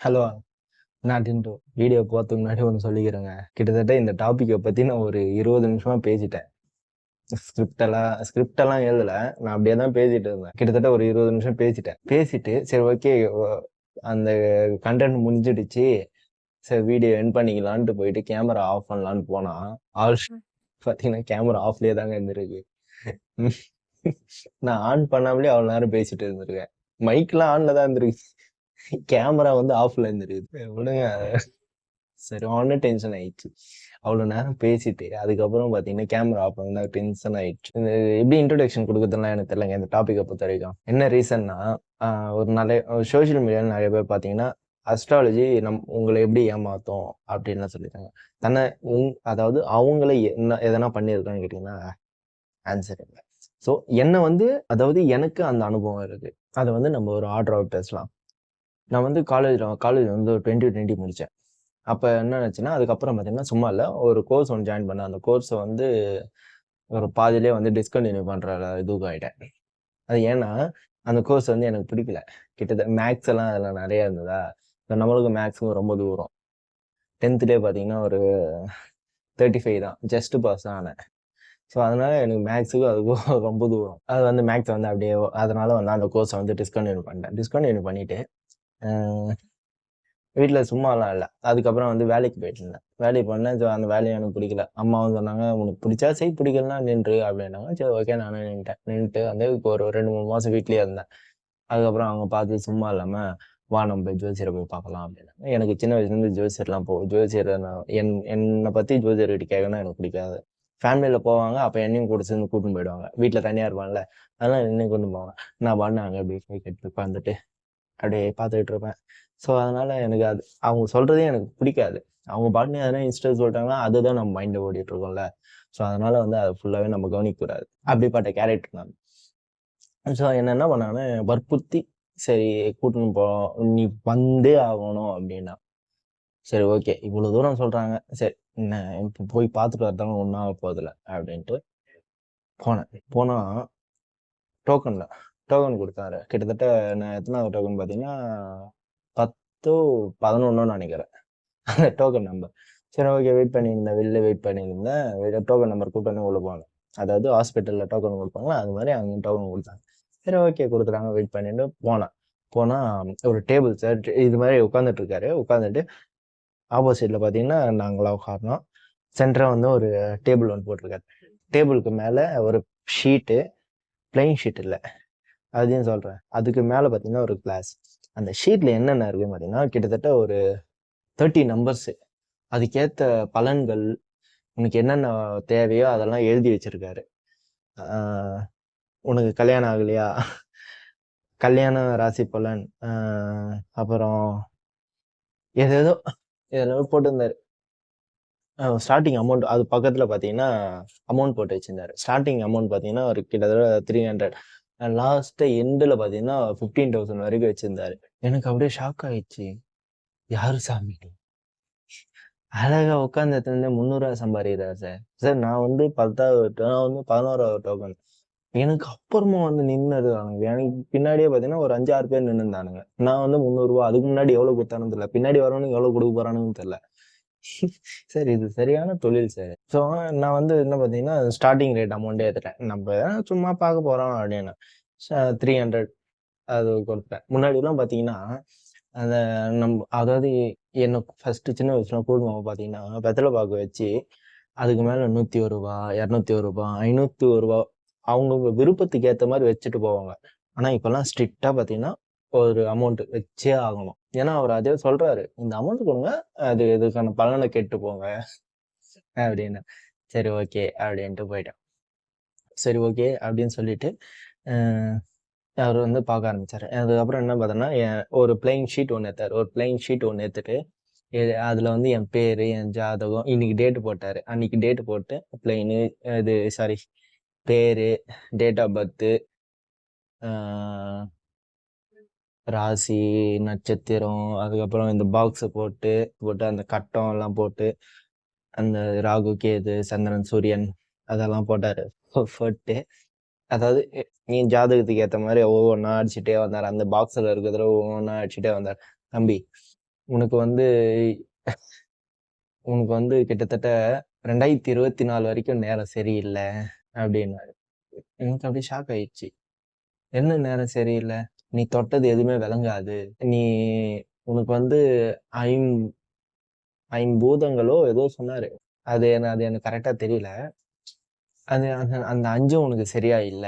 Hello. நாட்டின்ட்டு video போகிறதுக்கு முன்னாடி ஒன்று சொல்லிக்கிறேங்க. கிட்டத்தட்ட இந்த டாப்பிக்கை பற்றி நான் ஒரு 20 நிமிஷமாக பேசிட்டேன். ஸ்கிரிப்டெல்லாம் எழுதலை, நான் அப்படியே தான் பேசிட்டு இருந்தேன். கிட்டத்தட்ட ஒரு 20 நிமிஷம் பேசிட்டு சரி ஓகே, அந்த கண்டென்ட் முடிஞ்சிடுச்சு, சரி வீடியோ என் பண்ணிக்கலான்ட்டு போயிட்டு கேமரா ஆஃப் பண்ணலான்னு போனால் ஆல் பார்த்தீங்கன்னா கேமரா ஆஃப்லேயே தாங்க இருந்திருக்கு. நான் ஆன் பண்ணாமலே அவ்வளோ நேரம் பேசிட்டு இருந்திருக்கேன். மைக்லாம் ஆனில் தான் இருந்திருக்கு, கேமரா வந்து ஆஃப்ல இருந்திருக்கு. விடுங்க. சரியான டென்ஷன் ஆயிடுச்சு. அவ்வளோ நேரம் பேசிட்டு அதுக்கப்புறம் பார்த்தீங்கன்னா கேமரா ஆஃப் பண்ணா டென்ஷன் ஆயிடுச்சு. இந்த எப்படி இன்ட்ரோடக்ஷன் கொடுக்குறதுலாம் எனக்கு தெரியலங்க இந்த டாப்பிக்கை பொறுத்த வரைக்கும். என்ன ரீசன்னா, ஒரு நிறைய சோஷியல் மீடியாவில் நிறைய பேர் பார்த்தீங்கன்னா அஸ்ட்ராலஜி உங்களை எப்படி ஏமாத்தும் அப்படின்லாம் சொல்லியிருக்காங்க. தன்னை அதாவது அவங்கள எதனா பண்ணியிருக்கான்னு கேட்டிங்கன்னா ஆன்சர் இல்லை. ஸோ என்னை வந்து அதாவது எனக்கு அந்த அனுபவம் இருக்கு. அதை வந்து நம்ம ஒரு ஆர்டர் பேசலாம். நான் வந்து காலேஜ் வந்து 2020 முடித்தேன். அப்போ என்ன ஆச்சுன்னா, அதுக்கப்புறம் பார்த்தீங்கன்னா சும்மா இல்லை, ஒரு கோர்ஸ் ஒன்று ஜாயின் பண்ணேன். அந்த கோர்ஸை வந்து ஒரு பாதியிலே வந்து டிஸ்கண்டினியூ பண்ணுற இதுக்கு ஆகிட்டேன். அது ஏன்னா அந்த கோர்ஸ் வந்து எனக்கு பிடிக்கல. கிட்டத்தட்ட மேக்ஸ் எல்லாம் அதில் நிறையா இருந்ததா, நம்மளுக்கு மேக்ஸுக்கும் ரொம்ப தூரம். 10த்லேயே பார்த்தீங்கன்னா ஒரு 35 தான், ஜஸ்ட் பாஸ் தான் ஆனேன். ஸோ அதனால எனக்கு மேக்ஸுக்கும் அதுக்கும் ரொம்ப தூரம். அது வந்து மேக்ஸை வந்து அப்படியே அதனால வந்து அந்த கோர்ஸை வந்து டிஸ்கண்டினியூ பண்ணிட்டேன். டிஸ்கண்டினியூ பண்ணிவிட்டு வீட்டில் சும்மாலாம் இல்லை. அதுக்கப்புறம் வந்து வேலைக்கு போயிட்டுருந்தேன். வேலைக்கு போனேன். அந்த வேலையும் எனக்கு பிடிக்கல. அம்மாவும் சொன்னாங்க, உனக்கு பிடிச்சா செய், பிடிக்கலனா நின்று அப்படின்னாங்க. சரி ஓகே, நானும் நின்றுட்டு வந்து இப்போ ஒரு 2-3 மாதம் வீட்லேயே இருந்தேன். அதுக்கப்புறம் அவங்க பார்த்து சும்மா இல்லாமல் வா நம்ம போய் ஜோசியரை போய் பார்க்கலாம் அப்படின்னாங்க. எனக்கு சின்ன வயசுலேருந்து ஜோசியர்லாம் ஜோசியரை என்னை பற்றி ஜோசியர்கிட்ட கேட்கணும்னா எனக்கு பிடிக்காது. ஃபேமிலியில் போவாங்க, அப்போ என்னையும் கூட சேர்ந்து கூட்டின்னு போயிடுவாங்க. வீட்டில் தனியாக இருப்பான்ல, அதெல்லாம் என்னையும் கூட்டின்னு போவாங்க. நான் பாட்டு அங்கே அப்படியே கை கட்டி உட்காந்துட்டு அப்படியே பார்த்துக்கிட்டு இருப்பேன். ஸோ அதனால எனக்கு அது அவங்க சொல்றதே எனக்கு பிடிக்காது. அவங்க பாட்டுன்னு எதனா இன்ஸ்டா சொல்லிட்டாங்கன்னா அதுதான் நம்ம மைண்டில் ஓடிட்டு இருக்கோம்ல. ஸோ அதனால வந்து அதை ஃபுல்லாகவே நம்ம கவனிக்கக்கூடாது. அப்படிப்பட்ட கேரக்டர் நான். ஸோ என்ன பண்ணாங்கன்னா வற்புறுத்தி சரி கூட்டின்னு போகிறோம், நீ வந்தே ஆகணும் அப்படின்னா. சரி ஓகே, இவ்வளோ தூரம் சொல்கிறாங்க, சரி என்ன இப்போ போய் பார்த்துட்டு வரதாங்க ஒன்றும் ஆக போதில்லை அப்படின்ட்டு போனேன். போனால் டோக்கன் கொடுத்தாரு. கிட்டத்தட்ட நான் எத்தனாவது டோக்கன் பார்த்தீங்கன்னா 10 11 நினைக்கிறேன் அந்த டோக்கன் நம்பர். சரி ஓகே, வெளில வெயிட் பண்ணியிருந்தேன். டோக்கன் நம்பர் கூப்பிட்டு உள்ள போனேன். அதாவது ஹாஸ்பிட்டலில் டோக்கன் கொடுப்பாங்களா, அது மாதிரி அங்கே டோக்கன் கொடுத்தாங்க. சரி ஓகே கொடுத்துட்டாங்க, வெயிட் பண்ணிட்டு போனால் ஒரு டேபிள் சார் இது மாதிரி உட்காந்துட்டு இருக்காரு. உட்காந்துட்டு ஆப்போசிட்டில் பார்த்தீங்கன்னா நாங்களாம் உட்காரணும். சென்டராக வந்து ஒரு டேபிள் ஒன்று போட்டிருக்காரு. டேபிளுக்கு மேலே ஒரு ஷீட்டு, பிளைன் ஷீட் இல்லை, அதையும் சொல்கிறேன். அதுக்கு மேலே பார்த்தீங்கன்னா ஒரு கிளாஸ். அந்த ஷீட்டில் என்னென்ன இருக்குன்னு பார்த்தீங்கன்னா கிட்டத்தட்ட ஒரு 30 நம்பர்ஸு. அதுக்கேற்ற பலன்கள், உனக்கு என்னென்ன தேவையோ அதெல்லாம் எழுதி வச்சிருக்காரு. உனக்கு கல்யாணம் ஆகலையா, கல்யாண ராசி பலன், அப்புறம் ஏதேதோ போட்டிருந்தாரு. ஸ்டார்டிங் அமௌண்ட் அது பக்கத்தில் பார்த்தீங்கன்னா அமௌண்ட் போட்டு வச்சிருந்தாரு. ஸ்டார்டிங் அமௌண்ட் பார்த்தீங்கன்னா ஒரு கிட்டத்தட்ட 300. லாஸ்ட்டு எண்டில் பார்த்தீங்கன்னா 15,000 வரைக்கும் வச்சிருந்தாரு. எனக்கு அப்படியே ஷாக் ஆயிடுச்சு. யாரு சாமி, அழகா உட்காந்த இடத்துல 300 சம்பாதிக்கிறார் சார். சார் நான் வந்து 11வது டோக்கன். எனக்கு அப்புறமா வந்து நின்னுருக்கானுங்க. எனக்கு பின்னாடியே பார்த்தீங்கன்னா ஒரு 5, 6 பேர் நின்னுருந்தானுங்க. நான் வந்து 300 அதுக்கு முன்னாடி எவ்வளோ கொடுத்தானுன்னு தெரியல. பின்னாடி வரவனுக்கு எவ்வளோ கொடுக்க போறானுன்னு தெரியல. சார் இது சரியான தொழில் சார். ஸோ நான் வந்து என்ன பார்த்தீங்கன்னா ஸ்டார்டிங் ரேட் அமௌண்ட்டே ஏத்துட்டேன். நம்ம சும்மா பார்க்க போறோம் அப்படின்னு. 300 அது கொடுத்தேன். முன்னாடிலாம் பார்த்தீங்கன்னா அந்த அதாவது என்ன ஃபர்ஸ்ட் சின்ன வயசுல கூடுமாவை பார்த்தீங்கன்னா வெத்தலை பாக்கு வச்சு அதுக்கு மேலே 101 ரூபா, 201 ரூபா, 501 ரூபா அவங்கவுங்க விருப்பத்துக்கு ஏற்ற மாதிரி வச்சுட்டு போவாங்க. ஆனால் இப்போல்லாம் ஸ்ட்ரிக்டாக பார்த்தீங்கன்னா ஒரு அமௌண்ட் வச்சே ஆகணும். ஏன்னா அவர் அதே சொல்றாரு, இந்த அமௌண்ட் கொடுங்க, அது இதுக்கான பலனை கெட்டு போங்க அப்படின்னு. சரி ஓகே அப்படின்ட்டு போயிட்டேன். சரி ஓகே அப்படின்னு சொல்லிட்டு அவர் வந்து பார்க்க ஆரம்பிச்சாரு. அதுக்கப்புறம் என்ன பார்த்தோன்னா ஒரு பிளைன் ஷீட் ஒன்று ஏற்றாரு. ஒரு பிளைன் ஷீட் ஒன்று ஏற்றுட்டு அதில் வந்து என் பேர், என் ஜாதகம், இன்னைக்கு டேட்டு போட்டார். அன்னைக்கு டேட்டு போட்டு பிளைனு இது சாரி பேர், டேட் ஆஃப் பர்த்து, ராசி, நட்சத்திரம், அதுக்கப்புறம் இந்த பாக்ஸை போட்டு அந்த கட்டம் எல்லாம் போட்டு அந்த ராகு, கேது, சந்திரன், சூரியன் அதெல்லாம் போட்டார். போட்டு அதாவது நீ ஜாதகத்துக்கு ஏற்ற மாதிரி ஒவ்வொன்றா அடிச்சுட்டே வந்தார். அந்த பாக்ஸில் இருக்கிறதுல ஒவ்வொன்றா அடிச்சுட்டே வந்தார். தம்பி உனக்கு வந்து உனக்கு வந்து கிட்டத்தட்ட 2024 வரைக்கும் நேரம் சரியில்ல அப்படின்னாரு. எனக்கு அப்படியே ஷாக் ஆயிடுச்சு. என்ன நேரம் சரியில்ல? நீ தொட்டது எதுவுமே விளங்காது. நீ உனக்கு வந்து ஐம் ஐம்பூதங்களோ ஏதோ சொன்னாரு. அது எனக்கு கரெக்ட்டா தெரியல. அது அந்த அந்த 5ம் உனக்கு சரியா இல்ல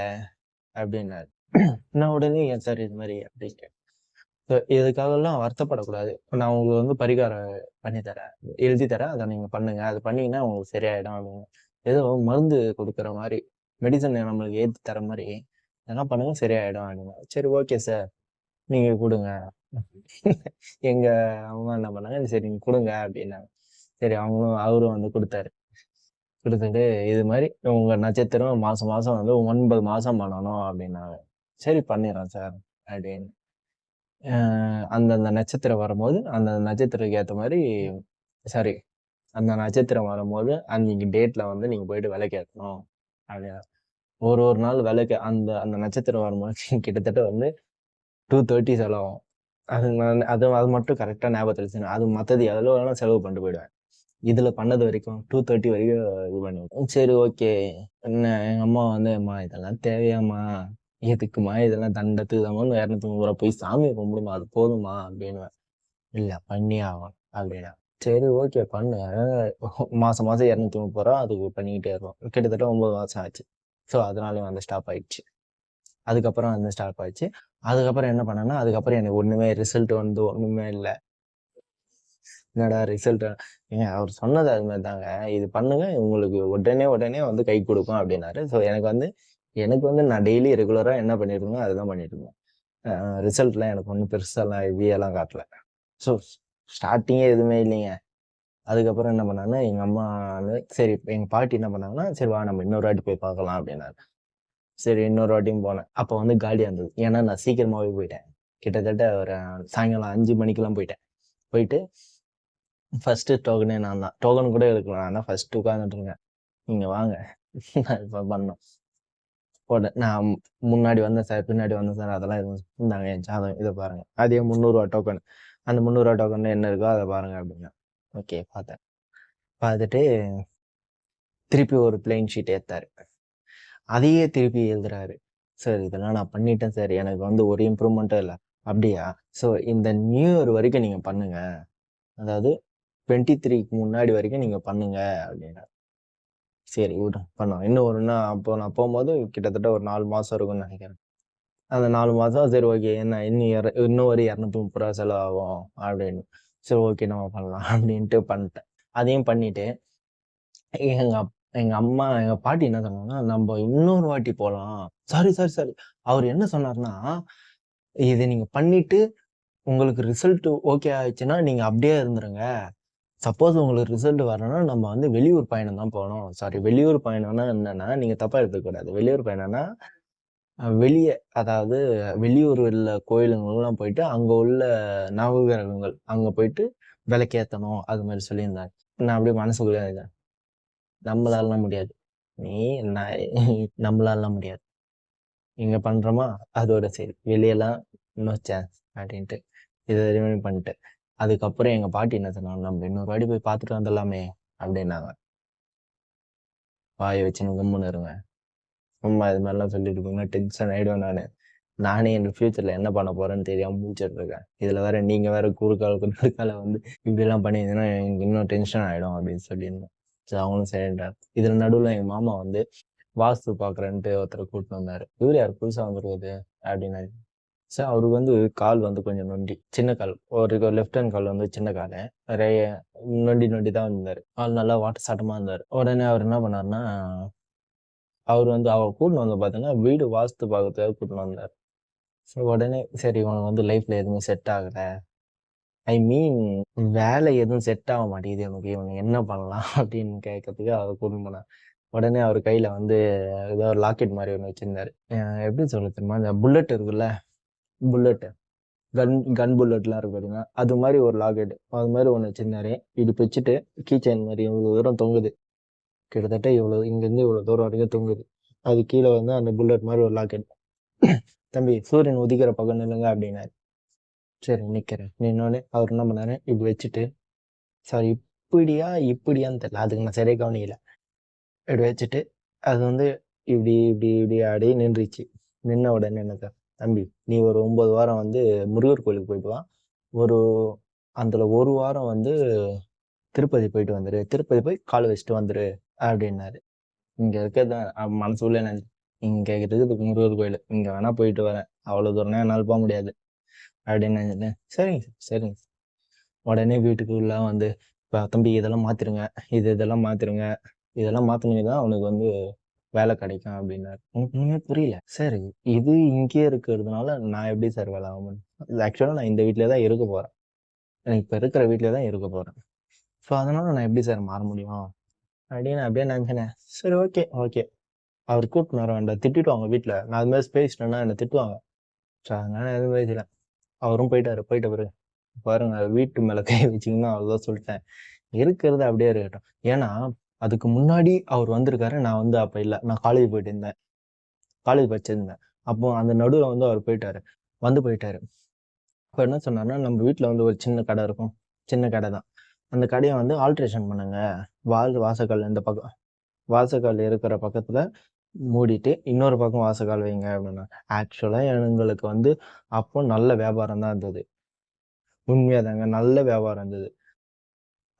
அப்படின்னாரு. நான் உடனே ஏன் சார் இது மாரி அப்படின்ட்டேன். இதுக்காகலாம் வருத்தப்படக்கூடாது. நான் உங்களுக்கு வந்து பரிகாரம் பண்ணி தரேன். எழுதி தரேன். அத நீங்க பண்ணுங்க. அது பண்ணீங்கன்னா உங்களுக்கு சரியாயிடும் அப்படின்னு. ஏதோ மருந்து குடுக்குற மாரி, மெடிசன் நம்மளுக்கு ஏத்தி தர மாரி, இதெல்லாம் பண்ணுங்க சரியாயிடும் அப்படின்னாரு. சரி ஓகே சார். நீங்க குடுங்க. எங்க அம்மா என்ன பண்ணாங்க, சரி நீங்க குடுங்க அப்படின்னாங்க. சரி அவரும் வந்து குடுத்தாரு. குடுத்துட்டு இது மாரி உங்க நட்சத்திரம் மாசம் மாசம் வந்து 9 மாசம் பண்ணணும் அப்படின்னாங்க. சரி பண்ணிர்றேன் சார் அப்படின்னு. அந்தந்த நட்சத்திரம் வரும்போது, அந்தந்த நட்சத்திரத்துக்கு ஏத்த மாரி சாரி அந்த நட்சத்திரம் வரும்போது, அன்னைக்கு டேட்ல வந்து நீங்க போயிட்டு விளக்கேத்தணும் அப்படின்னா. ஒரு ஒரு நாள் விளக்கு அந்த அந்த நட்சத்திரம் வரும்போது கிட்டத்தட்ட வந்து 230 செலவாகும். அது மட்டும் கரெக்ட்டா ஞாபகத்துல வச்சுக்கணும். அது மத்தது எவ்வளோ வேணாலும் செலவு பண்ணிட்டு போயிடுவேன். இதுல பண்ணது வரைக்கும் 230 வரைக்கும் இது பண்ணுவேன். சரி ஓகே. என்ன எங்க அம்மா வந்து, "அம்மா இதெல்லாம் தேவையாம்மா? எதுக்கும்மா இதெல்லாம் தண்டத்துக்கு தாம்மா 230 போய் சாமிய கும்பிடும்மா. அது போதும்மா" அப்படின்னுவேன். "இல்ல பண்ணியே ஆகணும்" அப்படின்னா. சரி ஓகே பண்ணு. மாசம் மாசம் ரூ. 230 அதுக்கு பண்ணிக்கிட்டே இருக்கோம். கிட்டத்தட்ட 9 மாசம் ஆச்சு. ஸோ அதனாலயும் வந்து ஸ்டாப் ஆயிடுச்சு. அதுக்கப்புறம் வந்து ஸ்டாப் ஆயிடுச்சு. அதுக்கப்புறம் என்ன பண்ணேன்னா, அதுக்கப்புறம் எனக்கு ஒண்ணுமே ரிசல்ட் வந்து ஒண்ணுமே இல்ல. என்னடா ரிசல்ட் ஏங்க அவர் சொன்னது அது மாரி தாங்க. இது பண்ணுங்க உங்களுக்கு உடனே உடனே வந்து கை குடுக்கும் அப்டின்னாரு. ஸோ எனக்கு வந்து நான் டெய்லி ரெகுலரா என்ன பண்ணிட்டு இருந்தேனோ அதுதான் பண்ணிட்டு இருந்தேன். ரிசல்ட்லாம் எனக்கு ஒண்ணும் பெருசாலாம் ஹெவியாலாம் காட்டல. ஸோ ஸ்டார்ட்டிங்கே எதுவுமே இல்லைங்க. அதுக்கப்புறம் என்ன பண்ணாங்கன்னா, எங்க அம்மா வந்து சரி எங்க பாட்டி என்ன பண்ணாங்கன்னா, "சரி வா நம்ம இன்னொரு வாட்டி போய் பார்க்கலாம்" அப்டின்னாரு. சரி இன்னொரு வாட்டியும் போனேன். அப்ப வந்து காலியா இருந்தது. ஏன்னா நான் சீக்கிரமாவே போயிட்டேன். கிட்டத்தட்ட ஒரு சாயங்காலம் 5 மணிக்கெல்லாம் போயிட்டேன். போயிட்டு ஃபர்ஸ்ட்டு டோக்கனே நான் தான். டோக்கன் கூட எடுக்கல. நான் தான் ஃபர்ஸ்ட்டு உட்கார்ந்துட்டு இருக்கேன். "நீங்க வாங்க." நான் இப்ப பண்ணோம். போட்டேன். நான் முன்னாடி வந்தேன் சார், பின்னாடி வந்தேன் சார் அதெல்லாம் எதுவும் இந்தாங்க என் ஜாதகம் இத பாருங்க. அதே ரூ. 300 டோக்கன். அந்த ரூ. 300 டோக்கன்ல என்ன இருக்கோ அத பாருங்க அப்டின்னா. ஓகே பார்த்தேன். பார்த்துட்டு திருப்பி ஒரு பிளெயின் ஷீட் எடுத்தாரு. அதையே திருப்பி எழுதுறாரு. "சார் இதெல்லாம் நான் பண்ணிட்டேன் சார். எனக்கு வந்து ஒரு இம்ப்ரூவ்மென்ட்டும் இல்ல." "அப்படியா? ஸோ இந்த நியூ இயர் வரைக்கும் நீங்க பண்ணுங்க. அதாவது 23க்கு முன்னாடி வரைக்கும் நீங்க பண்ணுங்க" அப்டின்னாரு. சரி விடு பண்ணோம். அப்போ நான் போம்போது கிட்டத்தட்ட ஒரு 4 மாசம் இருக்கும்னு நெனைக்கிறேன். அந்த 4 மாசம் சரி ஓகே. என்ன இன்னும் ஒரு ரூ. 230 செலவாகும் அப்படின்னு. சரி ஓகே நம்ம பண்ணலாம் அப்படின்ட்டு பண்ணிட்டேன். அதையும் பண்ணிட்டு எங்க எங்க அம்மா, எங்க பாட்டி என்ன சொன்னாங்கன்னா, "நம்ப இன்னொரு வாட்டி போலாம்." Sorry, sorry, sorry. அவரு என்ன சொன்னாருன்னா, "இத நீங்க பண்ணிட்டு உங்களுக்கு ரிசல்ட் ஓகே ஆயிடுச்சுன்னா, நீங்க அப்படியே இருந்துருங்க. சப்போஸ் உங்களுக்கு ரிசல்ட் வரலன்னா, நம்ம வந்து வெளியூர் பயணம் தான் போணும்." சாரி வெளியூர் பயணம்னா என்னன்னா, நீங்க தப்பா எடுத்துக்கக்கூடாது. வெளியூர் பயணம்னா, வெளிய அதாவது வெளியூர் உள்ள கோயிலுங்களுக்குலாம் போயிட்டு, அங்க உள்ள நவகிரகங்கள் அங்க போயிட்டு விளக்கேத்தணும். அது மாரி சொல்லியிருந்தாங்க. நான் அப்படியே மனசுக்குள்ளே இருந்தேன். நம்மளாலலாம் முடியாது. நீ நான் நம்மளாலலாம் முடியாது. இங்க பண்றோமா, அதோட சரி. வெளியலாம் நோ சான்ஸ் அப்படின்ட்டு. இது வரையுமே பண்ணிட்டேன். அதுக்கப்புறம் எங்க பாட்டி என்ன சொன்னாங்க, "நம்ம இன்னொரு வாட்டி போய் பார்த்துட்டு வந்துடலாமே" அப்படின்னாங்க. வாய வச்சுன்னு கம்முனு இருங்க. சும்மா இது மாரிலாம் சொல்லிட்டு இருந்தீங்கன்னா டென்ஷன் ஆயிடுவேன் நானு. நானே என் ஃபியூச்சர்ல என்ன பண்ண போறேன்னு தெரியாம முழிச்சுட்டு இருக்கேன். இதுல வேற நீங்க வேற குறுக்கால வந்து இப்படிலாம் பண்ணியிருந்தீங்கன்னா எனக்கு இன்னும் டென்ஷன் ஆயிடும் அப்படின்னு சொல்லியிருந்தேன். சரி அவங்களும் சரின்ட்டாங்க. இதுல நடுவுல எங்க மாமா வந்து வாஸ்து பார்க்குறேன்ட்டு ஒருத்தர கூட்டிட்டு வந்தாரு. "இவரு யாரு புதுசா வந்திருக்குது?" அப்படின்னாரு. சார் அவருக்கு வந்து கால் வந்து கொஞ்சம் நொண்டி. சின்ன கால். ஒரு லெஃப்ட் ஹேண்ட் கால் வந்து சின்ன காலு. நெறைய நொண்டி நொண்டி தான் இருந்தாரு. ஆள் நல்லா வாட்டசாட்டமா இருந்தாரு. உடனே அவரு என்ன பண்ணாருன்னா, அவரு வந்து அவர கூட்டின்னு வந்து பார்த்தீங்கன்னா, வீடு வாஸ்து பார்க்கறதுக்காக கூட்டின்னு வந்தாரு. ஸோ உடனே சரி இவனுக்கு வந்து லைஃப்ல எதுவுமே செட் ஆகல. ஐ மீன் வேலை எதுவும் செட் ஆக மாட்டேங்குது இவனுக்கு. இவனுக்கு என்ன பண்ணலாம் அப்படின்னு கேட்கறதுக்கு அவர கூட்டின்னு போனாரு. உடனே அவரு கையில வந்து ஏதோ ஒரு லாக்கெட் மாரி ஒண்ணு வச்சிருந்தாரு. எப்படி சொல்ல தெரியுமா? இந்த புல்லட் இருக்குல்ல, புல்லட் கன் புல்லட்லாம் இருக்கு பாத்தீங்களா? அது மாரி ஒரு லாக்கெட். அது மாரி ஒண்ணு வச்சிருந்தாரு. இடுப்பு வச்சுட்டு கீ செயின் மாரி இவ்வளோ தூரம் தொங்குது. கிட்டத்தட்ட இவ்வளோ இங்கருந்து இவ்வளோ தூரம் வரைக்கும் தொங்குது. அது கீழ வந்து அந்த புல்லட் மாரி ஒரு லாக்கெட். "தம்பி சூரியன் உதிக்கிற பக்கம் நில்லுங்க" அப்படின்னாரு. சரி நிக்கிறேன். நின்னோனே அவர் என்ன பண்ணாரு, இப்படி வச்சுட்டு, சாரி இப்படியான்னு தெரியல. அதுக்கு நான் சரியா கவனிக்கல. இப்படி வச்சுட்டு, அது வந்து இப்படி இப்படி இப்படி அப்படியே நின்றுச்சு. நின்ன உடனே எனக்கு, "தம்பி, நீ ஒரு 9 வாரம் வந்து முருகர் கோயிலுக்கு போயிட்டு வா. ஒரு அதுல 1 வாரம் வந்து திருப்பதி போயிட்டு வந்துரு. திருப்பதி போய் கால் வச்சுட்டு வந்துரு" அப்படின்னாரு. இங்க இருக்கிறது மனசுக்குள்ள நினைச்சேன், இங்க இருக்குது முருகர் கோயில். இங்க வேணா போயிட்டு வரேன். அவ்வளவு தூரம்லாம் என்னால போக முடியாது அப்படின்னு நினைச்சிட்டேன். சரிங்க சார், சரிங்க சார். உடனே வீட்டுக்குள்ள வந்து, தம்பி இதெல்லாம் மாத்திருங்க. இதெல்லாம் மாத்திருங்க. இதெல்லாம் மாத்துனீங்கன்னா தான் அவனுக்கு வந்து வேலை கிடைக்கும்" அப்படின்னாரு. எனக்கு ஒண்ணுமே புரியல. சரி, இது இங்கேயே இருக்கிறதுனால நான் எப்படி சார் வேலை ஆக முடியும்? ஆக்சுவலா நான் இந்த வீட்லயே தான் இருக்க போறேன். எனக்கு இப்ப இருக்கிற வீட்லயே தான் இருக்க போறேன். ஸோ அதனால நான் எப்படி சார் மாற முடியும்? அப்படின்னு அப்படியே நினைச்சேனே. சரி, ஓகே, ஓகே. அவர் கூட்டின்னு வர வேண்டாம். திட்டிடுவாங்க வீட்ல. நான் அது மாதிரி பேசினேன்னா என்ன திட்டுவாங்க. ஸோ அதனால எதுவும் பேசல. அவரும் போயிட்டாரு. போயிட்ட பிறகு, பாருங்க வீட்டு மேல கை வச்சீங்கன்னா அவ்வளோதான் சொல்லிட்டேன். இருக்கிறது அப்படியே இருக்கட்டும். ஏன்னா, அதுக்கு முன்னாடி அவர் வந்திருக்காரு. நான் வந்து அப்ப இல்ல. நான் காலேஜ் போயிட்டு இருந்தேன். காலேஜ் படிச்சிருந்தேன். அப்போ அந்த நடுவுல வந்து அவர் போயிட்டாரு. போயிட்டாரு. அப்ப என்ன சொன்னாருன்னா, நம்ம வீட்ல வந்து ஒரு சின்ன கடை இருக்கும். சின்ன கடை தான். அந்த கடைய வந்து ஆல்ட்ரேஷன் பண்ணுங்க. வாசக்கால் இந்த பக்கம் வாசக்கால் இருக்கிற பக்கத்துல மூடிட்டு, இன்னொரு பக்கம் வாசக்கால் வைங்க அப்படின்னாரு. ஆக்சுவலா எங்களுக்கு வந்து அப்போ நல்ல வியாபாரம் தான் இருந்தது. உண்மையாதாங்க. நல்ல வியாபாரம் இருந்தது.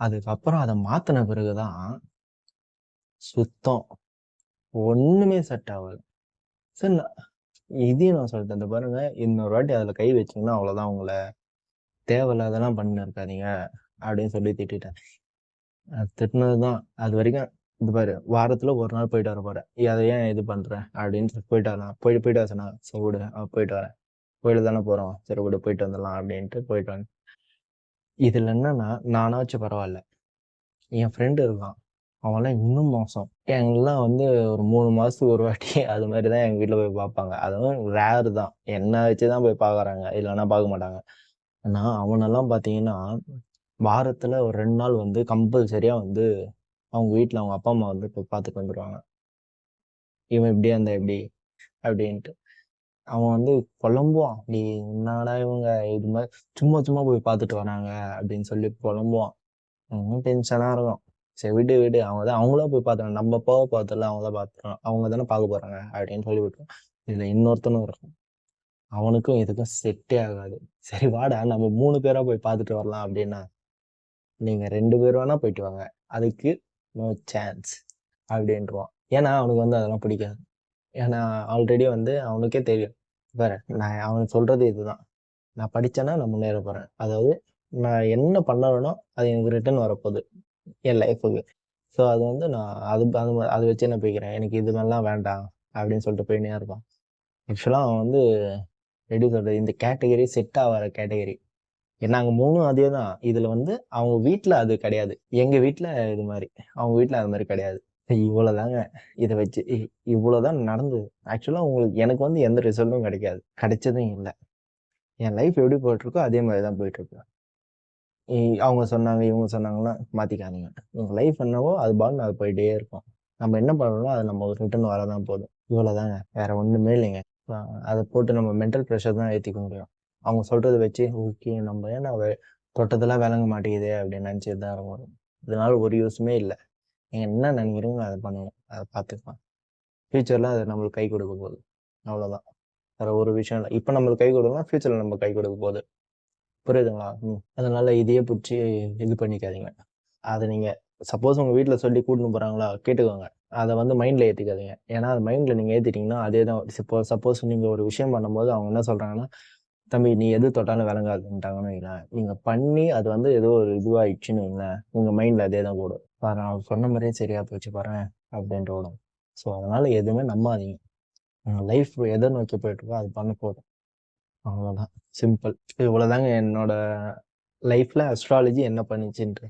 அதுக்கப்புறம் அத மாத்துன பிறகு தான் சுத்தம். ஒண்ணுமே செட் ஆகல. சரி, இதையும் நான் சொல்லிட்டேன். இந்த பாருங்க, இன்னொரு வாட்டி அதுல கை வச்சீங்கன்னா அவ்வளவுதான். உங்கள தேவையில்லாதெல்லாம் பண்ணின்னு இருக்காதீங்க அப்படின்னு சொல்லி திட்டிட்டேன். திட்டுனதுதான். அது வரைக்கும், இது பாரு, வாரத்துல 1 நாள் போயிட்டு வர போறேன். அத ஏன் இது பண்ற அப்படின்னு சொல்லி போயிட்டு வரலாம். போயிட்டு வர சொன்னாங்க. சரி விடு, போயிட்டு வரேன். கோயிலுக்கு தானே போறோம். சரி விடு, போயிட்டு வந்துடலாம் அப்படின்ட்டு போயிட்டு வந்தேன். இதுல என்னன்னா, நானாச்சும் பரவாயில்ல. என் ஃப்ரெண்டு இருக்கான். அவன்லாம் இன்னும் மோசம். எங்கலாம் வந்து ஒரு 3 மாசத்துக்கு ஒரு வாட்டி அது மாதிரி தான் எங்க வீட்ல போய் பார்ப்பாங்க. அதுவும் ரேர் தான். என்ன வச்சு தான் போய் பார்க்குறாங்க. இல்லன்னா பார்க்க மாட்டாங்க. ஆனா அவனெல்லாம் பார்த்தீங்கன்னா, வாரத்துல ஒரு 2 நாள் வந்து கம்பல்சரியா வந்து அவங்க வீட்ல அவங்க அப்பா, அம்மா வந்து போய் பார்த்துட்டு வந்துருவாங்க. இவன் இப்படியே இருந்தா எப்படி? அப்படின்ட்டு. அவன் வந்து புலம்புவான். "டேய், என்னடா இவங்க இது மாரி சும்மா சும்மா போய் பார்த்துட்டு வராங்க" அப்படின்னு சொல்லி புலம்புவான். இன்னும் டென்ஷனா இருக்கும். சரி விடு, விடு. அவங்களா போய் பார்த்துறாங்க. நம்ம போக போறதில்ல. அவங்க தான் பார்த்துக்குறாங்க. அவங்க தானே பார்க்க போறாங்க அப்படின்னு சொல்லி விட்டுருவோம். இதுல இன்னொருத்தனும் இருக்கான். அவனுக்கும் இதுக்கும் செட்டே ஆகாது. சரி வாடா, நம்ம 3 பேரா போய் பார்த்துட்டு வரலாம் அப்படின்னா, நீங்க 2 பேர் வேணா போயிட்டு வாங்க. அதுக்கு நோ சான்ஸ் அப்படின்ருவான். ஏன்னா அவனுக்கு வந்து அதெல்லாம் பிடிக்காது. ஏன்னா ஆல்ரெடி வந்து அவனுக்கே தெரியும். பாரு, நான் அவன் சொல்றது இதுதான். நான் படிச்சேன்னா நான் முன்னேற போறேன். அதாவது நான் என்ன பண்ணறேனோ அது எனக்கு ரிட்டர்ன் வரப்போகுது என் லைஃப்க்கு. ஸோ அது வந்து நான் அத வச்சு என்ன போய்க்கிறேன். எனக்கு இது மாரிலாம் வேண்டாம் அப்படின்னு சொல்லிட்டு போயின்னே இருப்பான். ஆக்சுவலா அவன் வந்து எப்படி சொல்றது, இந்த கேட்டகரி செட் ஆவாத கேட்டகரி. நாங்க 3ம் அதேதான். இதுல வந்து அவங்க வீட்ல அது கிடையாது. எங்க வீட்ல இது மாரி. அவங்க வீட்ல அது மாரி கிடையாது. இவ்வளவுதாங்க. இத வச்சு இவ்வளவுதான் நடந்தது. ஆக்சுவலா எனக்கு வந்து எந்த ரிசல்ட்டும் கிடைக்காது. கிடைச்சதும் இல்ல. என் லைஃப் எப்படி போயிட்டுருக்கோ அதே மாரி தான் போயிட்டுருக்கு. இ அவங்க சொன்னாங்க, இவங்க சொன்னாங்கலாம் மாத்திக்காதீங்க. உங்க லைஃப் என்னவோ அது பாட்டுன்னு அது போயிட்டே இருக்கும். நம்ம என்ன பண்றோமோ அது நம்ம ரிட்டர்ன் வரதான் போகுது. இவ்வளோதாங்க. வேற ஒண்ணுமே இல்லைங்க. அ அத போட்டு நம்ம மென்டல் ப்ரெஷர் தான் ஏத்திக்க முடியும். அவங்க சொல்றத வச்சு, ஓகே நம்ம ஏன்டா தொட்டதெல்லாம் விளங்க மாட்டேங்குதே அப்படின்னு நினைச்சுட்டு தான் இருக்கணும். இதனால ஒரு யூஸுமே இல்ல. நீங்க என்ன நினைக்கிறீங்களோ அத பண்ணுங்க. அத பார்த்துக்கலாம். ஃபியூச்சர்ல அது நம்மளுக்கு கை கொடுக்க போகுது. அவ்வளோதான். வேற ஒரு விஷயம் இல்ல. இப்ப நம்மளுக்கு கை கொடுக்கலனா ஃபியூச்சர்ல நம்ம கை கொடுக்க போகுது. புரியுதுங்களா? அதனால இதையே புடிச்சு இது பண்ணிக்காதீங்க. அத நீங்க சப்போஸ் உங்க வீட்ல சொல்லி கூட்டின்னு போறாங்களா, கேட்டுக்கோங்க. அத வந்து மைண்ட்ல ஏத்திக்காதீங்க. ஏன்னா, அது மைண்ட்ல நீங்க ஏத்திட்டீங்கன்னா, அதே தான் சப்போஸ் நீங்க ஒரு விஷயம் பண்ணும்போது அவங்க என்ன சொல்றாங்கன்னா, "தம்பி நீ எது தொட்டாலும் விளங்காதுன்ட்டாங்கன்னு" வைங்களேன். நீங்க பண்ணி அது வந்து ஏதோ ஒரு இதுவாயிடுச்சுன்னு வைங்களேன், உங்க மைண்ட்ல அதே தான் ஓடும். "பாரேன் அவன் சொன்ன மாரியே சரியா போச்சு பாரேன்" அப்படின்ட்டு ஓடும். ஸோ, அதனால எதுவுமே நம்பாதீங்க. உங்க லைஃப் எத நோக்கி போயிட்டுருக்கோ அது பண்ண போதும். அவ்வளோதான். சிம்பிள். இவ்வளோதாங்க என்னோட லைஃப்ல அஸ்ட்ராலஜி என்ன பண்ணுச்சுன்ட்டு.